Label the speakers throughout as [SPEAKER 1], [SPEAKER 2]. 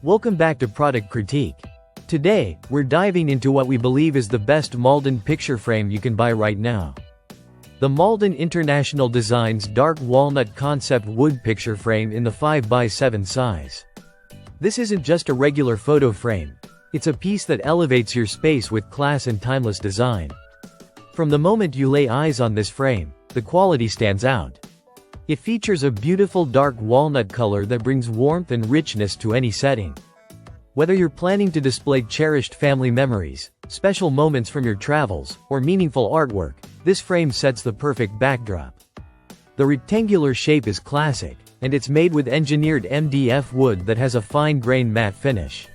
[SPEAKER 1] Welcome back to Product Critique. Today, we're diving into what we believe is the best Malden picture frame you can buy right now. The Malden International Designs Dark Walnut Concept Wood Picture Frame in the 5x7 size. This isn't just a regular photo frame. It's a piece that elevates your space with class and timeless design. From the moment you lay eyes on this frame, the quality stands out. It features a beautiful dark walnut color that brings warmth and richness to any setting. Whether you're planning to display cherished family memories, special moments from your travels, or meaningful artwork, this frame sets the perfect backdrop. The rectangular shape is classic, and it's made with engineered MDF wood that has a fine-grained matte finish.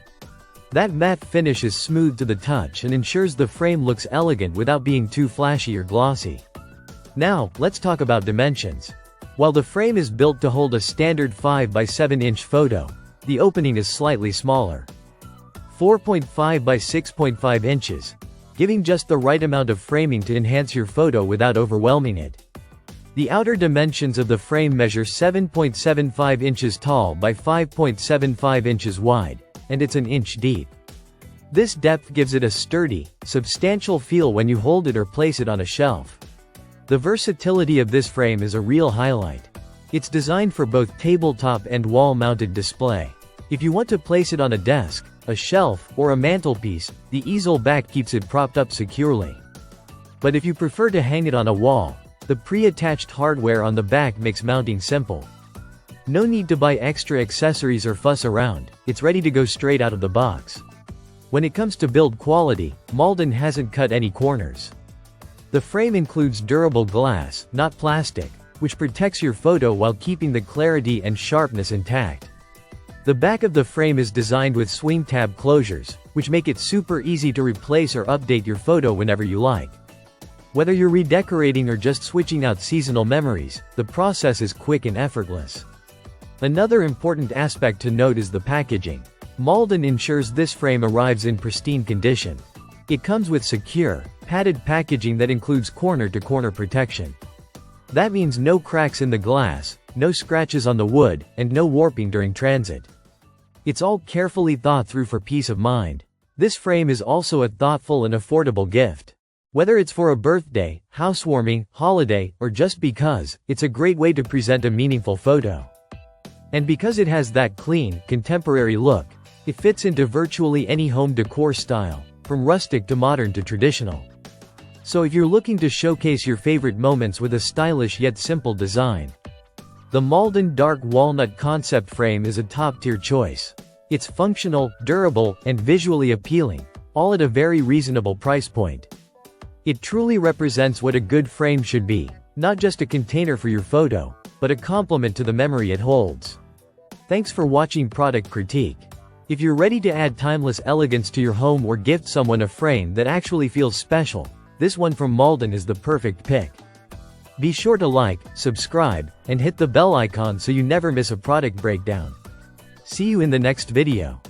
[SPEAKER 1] That matte finish is smooth to the touch and ensures the frame looks elegant without being too flashy or glossy. Now, let's talk about dimensions. While the frame is built to hold a standard 5x7-inch photo, the opening is slightly smaller. 4.5 by 6.5 inches, giving just the right amount of framing to enhance your photo without overwhelming it. The outer dimensions of the frame measure 7.75 inches tall by 5.75 inches wide, and it's an inch deep. This depth gives it a sturdy, substantial feel when you hold it or place it on a shelf. The versatility of this frame is a real highlight. It's designed for both tabletop and wall-mounted display. If you want to place it on a desk, a shelf, or a mantelpiece, the easel back keeps it propped up securely. But if you prefer to hang it on a wall, the pre-attached hardware on the back makes mounting simple. No need to buy extra accessories or fuss around, it's ready to go straight out of the box. When it comes to build quality, Malden hasn't cut any corners. The frame includes durable glass, not plastic, which protects your photo while keeping the clarity and sharpness intact. The back of the frame is designed with swing tab closures, which make it super easy to replace or update your photo whenever you like. Whether you're redecorating or just switching out seasonal memories, the process is quick and effortless. Another important aspect to note is the packaging. Malden ensures this frame arrives in pristine condition. It comes with secure, padded packaging that includes corner-to-corner protection. That means no cracks in the glass, no scratches on the wood, and no warping during transit. It's all carefully thought through for peace of mind. This frame is also a thoughtful and affordable gift. Whether it's for a birthday, housewarming, holiday, or just because, it's a great way to present a meaningful photo. And because it has that clean, contemporary look, it fits into virtually any home decor style, from rustic to modern to traditional. So if you're looking to showcase your favorite moments with a stylish yet simple design, the Malden Dark Walnut Concept Frame is a top-tier choice. It's functional, durable, and visually appealing, all at a very reasonable price point. It truly represents what a good frame should be, not just a container for your photo, but a complement to the memory it holds. Thanks for watching Product Critique. If you're ready to add timeless elegance to your home or gift someone a frame that actually feels special, this one from Malden is the perfect pick. Be sure to like, subscribe, and hit the bell icon so you never miss a product breakdown. See you in the next video.